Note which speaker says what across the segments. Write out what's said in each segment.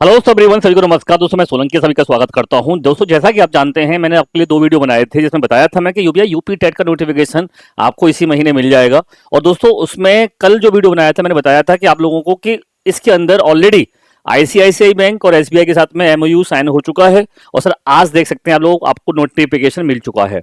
Speaker 1: Hello सब everyone, सभी को नमस्कार। दोस्तों मैं सोलंकी सभी का स्वागत करता हूं। दोस्तों जैसा कि आप जानते हैं, मैंने आपके लिए 2 वीडियो बनाए थे जिसमें बताया था मैं कि यूपीआई यूपी टेट का नोटिफिकेशन आपको इसी महीने मिल जाएगा। और दोस्तों उसमें कल जो वीडियो बनाया था मैंने बताया था कि आप लोगों को कि इसके अंदर ऑलरेडी आईसीआईसीआई बैंक और एसबीआई के साथ में एमओयू साइन हो चुका है। और सर आज देख सकते हैं आप लोग, आपको नोटिफिकेशन मिल चुका है।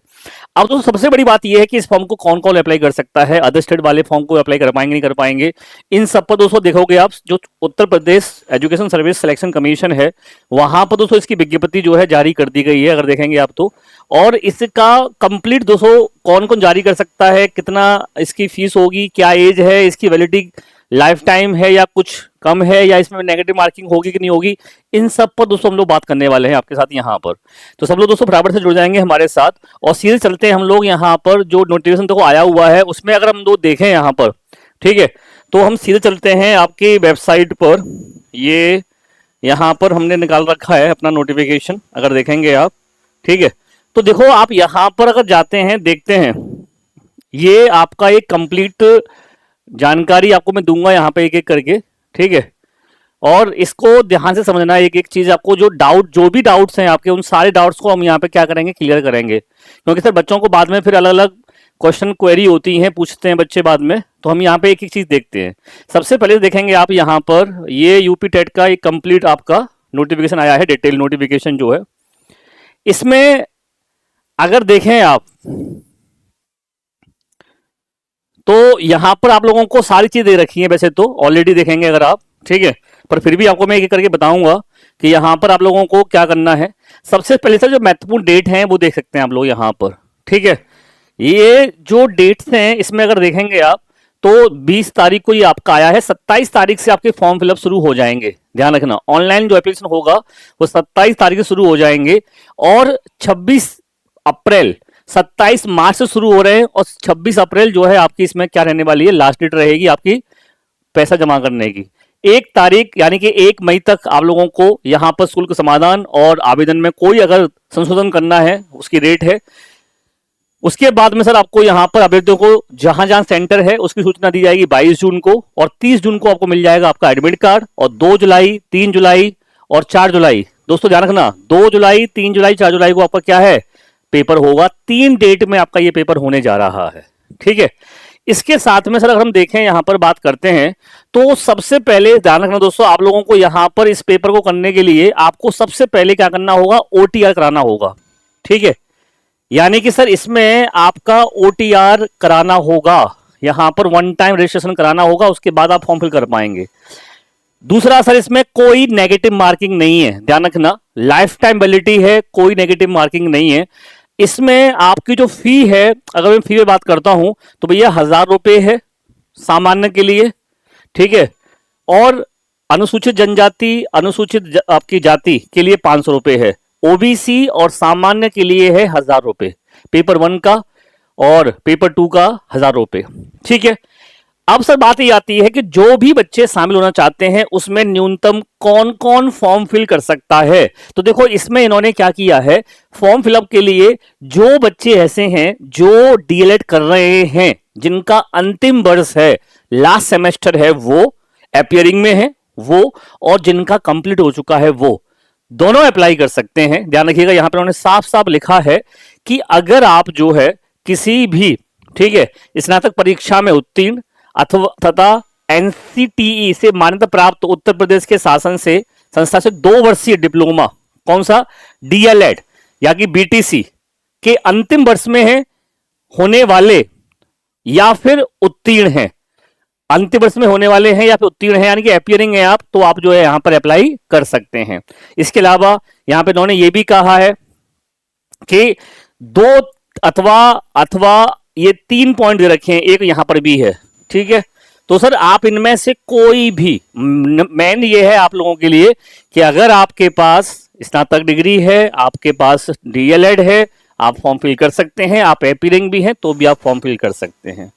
Speaker 1: अब तो सबसे बड़ी बात यह है कि इस फॉर्म को कौन कौन अप्लाई कर सकता है। अदर स्टेट वाले फॉर्म को अप्लाई कर पाएंगे नहीं कर पाएंगे, इन सब पर दोस्तों देखोगे आप, जो Uttar Pradesh education service selection commission है वहां पर दोस्तों इसकी विज्ञप्ति जो है जारी कर दी गई है, अगर देखेंगे आप तो। और इसका कंप्लीट दोस्तों कौन कौन जारी कर सकता है, कितना इसकी फीस होगी, क्या एज है, इसकी वैलिडिटी लाइफ टाइम है या कुछ कम है, या इसमें नेगेटिव मार्किंग होगी कि नहीं होगी, इन सब पर दोस्तों हम लोग बात करने वाले हैं आपके साथ यहाँ पर। तो सब लोग दोस्तों फटाफट से जुड़ जाएंगे हमारे साथ और सीधे चलते हैं हम लोग यहाँ पर। जो नोटिफिकेशन तो आया हुआ है उसमें अगर हम लोग देखें यहाँ पर, ठीक है, तो हम सीधे चलते हैं आपकी वेबसाइट पर। ये यहाँ पर हमने निकाल रखा है अपना नोटिफिकेशन, अगर देखेंगे आप, ठीक है। तो देखो आप यहाँ पर अगर जाते हैं, देखते हैं, ये आपका एक कंप्लीट जानकारी आपको मैं दूंगा यहाँ पे एक एक करके, ठीक है। और इसको ध्यान से समझना, एक एक चीज आपको, जो भी डाउट्स हैं आपके, उन सारे डाउट्स को हम यहाँ पे क्या करेंगे, क्लियर करेंगे। क्योंकि सर बच्चों को बाद में फिर अलग अलग क्वेश्चन क्वेरी होती हैं, पूछते हैं बच्चे बाद में, तो हम यहाँ पे एक एक चीज देखते हैं। सबसे पहले देखेंगे आप यहाँ पर, ये यूपी टेट का एक कंप्लीट आपका नोटिफिकेशन आया है, डिटेल नोटिफिकेशन जो है। इसमें अगर देखें आप तो यहाँ पर आप लोगों को सारी चीज दे रखी है वैसे तो, ऑलरेडी देखेंगे अगर आप, ठीक है। पर फिर भी आपको मैं एक एक करके बताऊंगा कि यहाँ पर आप लोगों को क्या करना है। सबसे पहले सर जो महत्वपूर्ण डेट है वो देख सकते हैं आप लोग यहाँ पर, ठीक है। ये जो डेट्स हैं इसमें अगर देखेंगे आप तो 20 तारीख को ये आपका आया है, 27 तारीख से आपके फॉर्म फिलअप शुरू हो जाएंगे। ध्यान रखना, ऑनलाइन जो एप्लीकेशन होगा वो 27 तारीख से शुरू हो जाएंगे और 26 अप्रैल 27 मार्च से शुरू हो रहे हैं और 26 अप्रैल जो है आपकी इसमें क्या रहने वाली है, लास्ट डेट रहेगी आपकी पैसा जमा करने की। 1 तारीख यानी कि 1 मई तक आप लोगों को यहां पर शुल्क समाधान और आवेदन में कोई अगर संशोधन करना है उसकी रेट है। उसके बाद में सर आपको यहां पर अभ्यर्थियों को जहां जहां सेंटर है उसकी सूचना दी जाएगी 22 जून को, और 30 जून को आपको मिल जाएगा आपका एडमिट कार्ड। और 2 जुलाई, 3 जुलाई और 4 जुलाई, दोस्तों ध्यान रखना, 2 जुलाई, 3 जुलाई, 4 जुलाई को आपका क्या है, पेपर होगा। 3 डेट में आपका ये पेपर होने जा रहा है, ठीक है। इसके साथ में सर अगर हम देखें यहां पर बात करते हैं तो सबसे पहले ध्यान रखना दोस्तों, आप लोगों को यहां पर इस पेपर को करने के लिए आपको सबसे पहले क्या करना होगा, ओटीआर कराना होगा, ठीक है। यानी कि सर इसमें आपका ओटीआर कराना होगा, यहां पर 1 टाइम रजिस्ट्रेशन कराना होगा, उसके बाद आप फॉर्म फिल कर पाएंगे। दूसरा सर इसमें कोई नेगेटिव मार्किंग नहीं है, ध्यान रखना, लाइफ टाइम वैलिडिटी है, कोई नेगेटिव मार्किंग नहीं है। इसमें आपकी जो फी है, अगर मैं फी में बात करता हूं तो भैया 1000 रुपए है सामान्य के लिए, ठीक है। और अनुसूचित जनजाति, आपकी जाति के लिए 500 रुपए है। ओबीसी और सामान्य के लिए है 1000 रुपए, पेपर 1 का और पेपर 2 का 1000 रुपए, ठीक है। अब सर बात ये आती है कि जो भी बच्चे शामिल होना चाहते हैं उसमें न्यूनतम कौन कौन फॉर्म फिल कर सकता है। तो देखो इसमें इन्होंने क्या किया है, फॉर्म फिलअप के लिए जो बच्चे ऐसे हैं जो डीएलएड कर रहे हैं, जिनका अंतिम वर्ष है, लास्ट सेमेस्टर है, वो अपियरिंग में है वो, और जिनका कंप्लीट हो चुका है वो, दोनों अप्लाई कर सकते हैं। ध्यान रखिएगा यहां पर उन्होंने साफ साफ लिखा है कि अगर आप जो है किसी भी, ठीक है, स्नातक परीक्षा में उत्तीर्ण अथवा तथा एनसीटीई से मान्यता प्राप्त उत्तर प्रदेश के शासन से संस्था से 2 वर्षीय डिप्लोमा, कौन सा, डीएलएड या कि बीटीसी के अंतिम वर्ष में है होने वाले, या फिर उत्तीर्ण हैं, अंतिम वर्ष में होने वाले हैं या फिर उत्तीर्ण हैं, यानी कि अपियरिंग है आप, तो आप जो है यहां पर अप्लाई कर सकते हैं। इसके अलावा यहां पे उन्होंने ये भी कहा है कि 2 अथवा ये 3 पॉइंट दे रखे हैं, एक यहां पर भी है, ठीक है। तो सर आप इनमें से कोई भी, मेन ये है आप लोगों के लिए कि अगर आपके पास स्नातक डिग्री है, आपके पास डीएलएड है, आप फॉर्म फिल कर सकते हैं, आप अपियरिंग भी हैं तो भी आप फॉर्म फिल कर सकते हैं,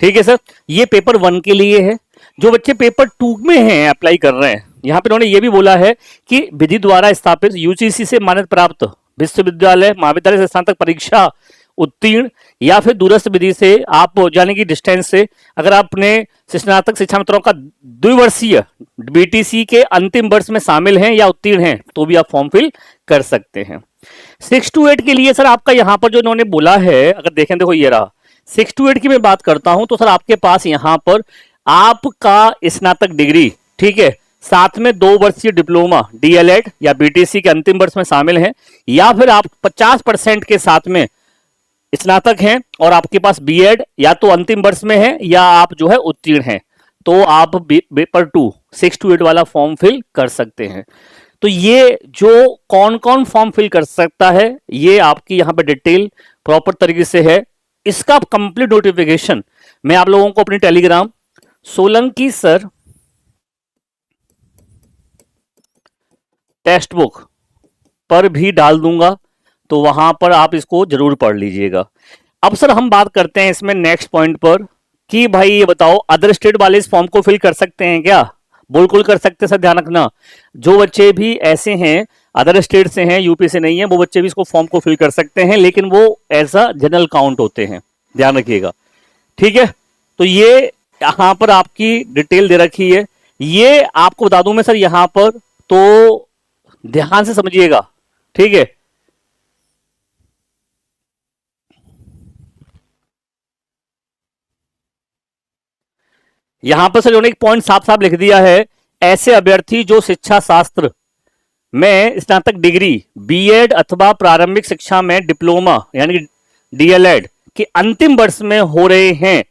Speaker 1: ठीक है सर। ये पेपर 1 के लिए है। जो बच्चे पेपर 2 में हैं, अप्लाई कर रहे हैं, यहां पर उन्होंने ये भी बोला है कि विधि द्वारा स्थापित यूजीसी से मान्यता प्राप्त विश्वविद्यालय, महाविद्यालय से स्नातक परीक्षा उत्तीर्ण, या फिर दूरस्थ विधि से आप यानी कि डिस्टेंस से अगर आपने स्नातक शिक्षा मित्रों का द्विवर्षीय बीटीसी के अंतिम वर्ष में शामिल हैं या उत्तीर्ण हैं तो भी आप फॉर्म फिल कर सकते हैं। 6 to 8 के लिए सर आपका यहां पर जो इन्होंने बोला है, अगर देखें देखो ये रहा 6 to 8 की मैं बात करता हूं तो सर आपके पास यहां पर आपका स्नातक डिग्री, ठीक है, साथ में 2 वर्षीय डिप्लोमा डीएलएड या बीटीसी के अंतिम वर्ष में शामिल हैं, या फिर आप 50% के साथ में स्नातक हैं और आपके पास बीएड या तो अंतिम वर्ष में है या आप जो है उत्तीर्ण हैं, तो आप पेपर 2 6 to 8 वाला फॉर्म फिल कर सकते हैं। तो ये जो कौन कौन फॉर्म फिल कर सकता है ये आपकी यहां पे डिटेल प्रॉपर तरीके से है। इसका कंप्लीट नोटिफिकेशन मैं आप लोगों को अपनी Telegram Solanki sir text book पर भी डाल दूंगा, तो वहां पर आप इसको जरूर पढ़ लीजिएगा। अब सर हम बात करते हैं इसमें नेक्स्ट पॉइंट पर कि भाई ये बताओ अदर स्टेट वाले इस फॉर्म को फिल कर सकते हैं क्या? बिल्कुल कर सकते हैं सर, ध्यान रखना। जो बच्चे भी ऐसे हैं अदर स्टेट से हैं, यूपी से नहीं है, वो बच्चे भी इसको फॉर्म को फिल कर सकते हैं, लेकिन वो एज अ जनरल काउंट होते हैं, ध्यान रखिएगा, ठीक है। तो ये यहां पर आपकी डिटेल दे रखी है, ये आपको बता दूं मैं सर यहां पर, तो ध्यान से समझिएगा, ठीक है। यहां पर सर उन्होंने एक पॉइंट साफ साफ लिख दिया है, ऐसे अभ्यर्थी जो शिक्षा शास्त्र में स्नातक डिग्री बीएड अथवा प्रारंभिक शिक्षा में डिप्लोमा यानी डीएलएड के अंतिम वर्ष में हो रहे हैं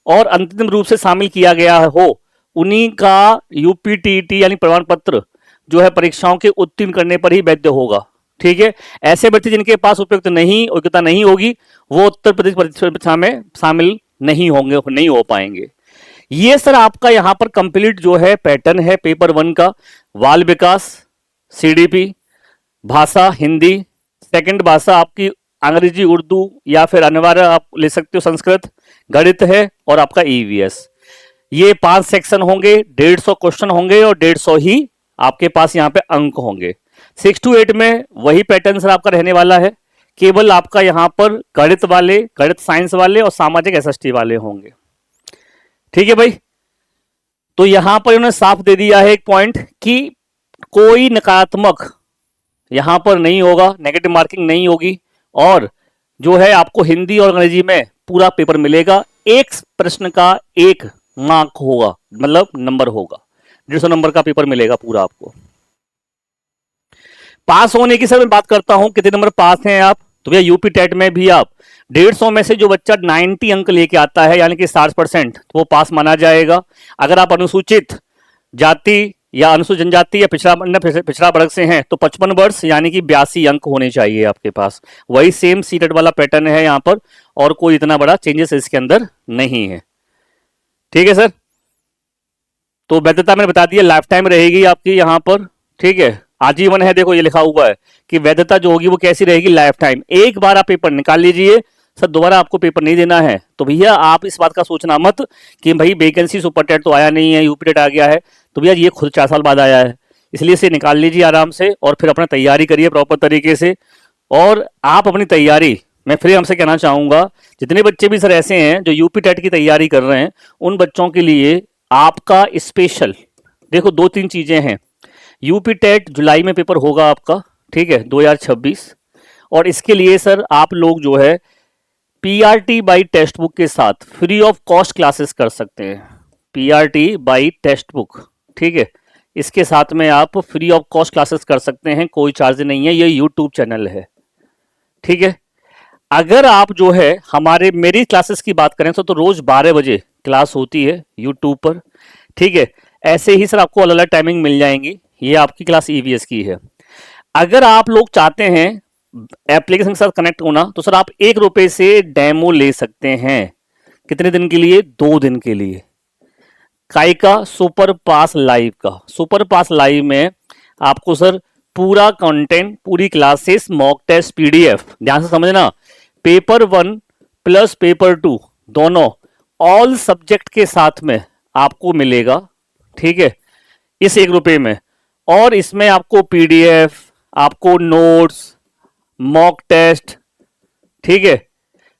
Speaker 1: और अंतिम रूप से शामिल किया गया हो, उन्हीं का यूपीटीटी यानी प्रमाण पत्र जो है परीक्षाओं के उत्तीर्ण करने पर ही वैध होगा, ठीक है। ऐसे व्यक्ति जिनके पास उपयुक्त नहीं योग्यता नहीं होगी वो उत्तर प्रदेश परीक्षा में शामिल नहीं होंगे, नहीं हो पाएंगे। ये सर आपका यहां पर कंप्लीट जो है पैटर्न है पेपर 1 का। बाल विकास, सीडीपी, भाषा हिंदी, सेकंड भाषा आपकी अंग्रेजी उर्दू या फिर अनिवार्य आप ले सकते हो संस्कृत, गणित है और आपका ईवीएस। ये 5 सेक्शन होंगे, 150 क्वेश्चन होंगे और 150 ही आपके पास यहाँ पे अंक होंगे। 6 to 8 में वही पैटर्न सर आपका रहने वाला है, केवल आपका यहाँ पर गणित वाले, गणित साइंस वाले और सामाजिक एसएसटी वाले होंगे, ठीक है भाई। तो यहां पर उन्होंने साफ दे दिया है एक पॉइंट कि कोई नकारात्मक यहां पर नहीं होगा, नेगेटिव मार्किंग नहीं होगी, और जो है आपको हिंदी और अंग्रेजी में पूरा पेपर मिलेगा। एक प्रश्न का 1 मार्क होगा, मतलब नंबर होगा, 150 नंबर का पेपर मिलेगा पूरा आपको। पास होने की सर मैं बात करता हूं, कितने नंबर पास हैं आप, तो भैया यूपी टेट में भी आप 150 में से जो बच्चा 90 अंक लेके आता है यानी कि 60%, तो वो पास माना जाएगा। अगर आप अनुसूचित जाति या अनुसूचित जनजाति या पिछड़ा वर्ग से हैं तो 55 वर्ष यानी कि 82 अंक होने चाहिए आपके पास। वही सेम सीटेट वाला पैटर्न है यहाँ पर, और कोई इतना बड़ा चेंजेस इसके अंदर नहीं है, ठीक है सर। तो वैधता मैंने बता दिया लाइफ टाइम रहेगी आपकी यहाँ पर, ठीक है, आजीवन है, देखो ये लिखा हुआ है कि वैधता जो होगी वो कैसी रहेगी, लाइफ टाइम। एक बार आप पेपर निकाल लीजिए सर, दोबारा आपको पेपर नहीं देना है। तो भैया आप इस बात का सोचना मत कि भाई वैकेंसी सुपर टेट तो आया नहीं है, यूपी टेट आ गया है, तो भैया ये खुद 4 साल बाद आया है, इसलिए से निकाल लीजिए आराम से और फिर अपना तैयारी करिए प्रॉपर तरीके से। और आप अपनी तैयारी, मैं फिर हमसे कहना चाहूंगा, जितने बच्चे भी सर ऐसे हैं जो यूपी टेट की तैयारी कर रहे हैं, उन बच्चों के लिए आपका स्पेशल देखो 2-3 चीजें हैं। यूपी टेट जुलाई में पेपर होगा आपका, ठीक है, 2026, और इसके लिए सर आप लोग जो है पीआरटी बाई टेक्स्ट बुक के साथ फ्री ऑफ कॉस्ट क्लासेस कर सकते हैं। पीआरटी बाई टेक्स्ट बुक, ठीक है, इसके साथ में आप फ्री ऑफ कॉस्ट क्लासेस कर सकते हैं, कोई चार्ज नहीं है, ये यूट्यूब चैनल है, ठीक है। अगर आप जो है हमारे मेरी क्लासेस की बात करें तो रोज 12 बजे क्लास होती है यूट्यूब पर, ठीक है। ऐसे ही सर आपको अलग अलग टाइमिंग मिल जाएंगी, ये आपकी क्लास ईवीएस की है। अगर आप लोग चाहते हैं एप्लीकेशन के साथ कनेक्ट होना तो सर आप 1 रुपए से डेमो ले सकते हैं। कितने दिन के लिए? 2 दिन के लिए। काय का? सुपर पास लाइव का। सुपर पास लाइव में आपको सर पूरा कंटेंट, पूरी क्लासेस, मॉक टेस्ट, पीडीएफ, ध्यान से समझना, पेपर 1 प्लस पेपर 2 दोनों ऑल सब्जेक्ट के साथ में आपको मिलेगा, ठीक है, इस 1 रुपए में। और इसमें आपको पीडीएफ, आपको नोट्स, मॉक टेस्ट, ठीक है,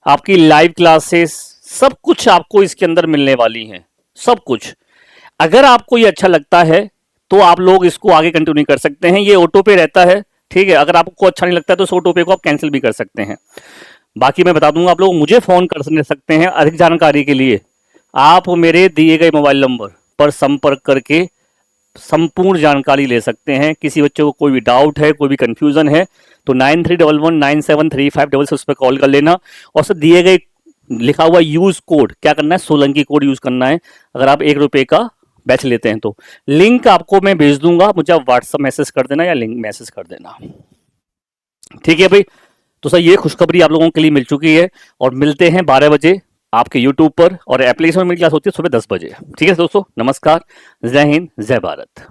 Speaker 1: आपकी लाइव क्लासेस, सब कुछ आपको इसके अंदर मिलने वाली हैं, सब कुछ। अगर आपको ये अच्छा लगता है तो आप लोग इसको आगे कंटिन्यू कर सकते हैं, ये ऑटो पे रहता है, ठीक है। अगर आपको अच्छा नहीं लगता है तो इस ऑटो पे को आप कैंसिल भी कर सकते हैं। बाकी मैं बता दूंगा, आप लोग मुझे फोन कर सकते हैं अधिक जानकारी के लिए। आप मेरे दिए गए मोबाइल नंबर पर संपर्क करके संपूर्ण जानकारी ले सकते हैं। किसी बच्चे को कोई भी डाउट है, कोई भी कंफ्यूजन है तो 93119735 उस पर कॉल कर लेना। और सर दिए गए लिखा हुआ यूज कोड क्या करना है, सोलंकी कोड यूज करना है अगर आप 1 रुपए का बैच लेते हैं तो। लिंक आपको मैं भेज दूंगा, मुझे आप व्हाट्सएप मैसेज कर देना या लिंक मैसेज कर देना, ठीक है भाई। तो सर ये खुशखबरी आप लोगों के लिए मिल चुकी है और मिलते हैं 12 बजे आपके यूट्यूब पर, और एप्लीकेशन में मेरी क्लास होती है सुबह 10 बजे। ठीक है दोस्तों, नमस्कार, जय हिंद, जय भारत।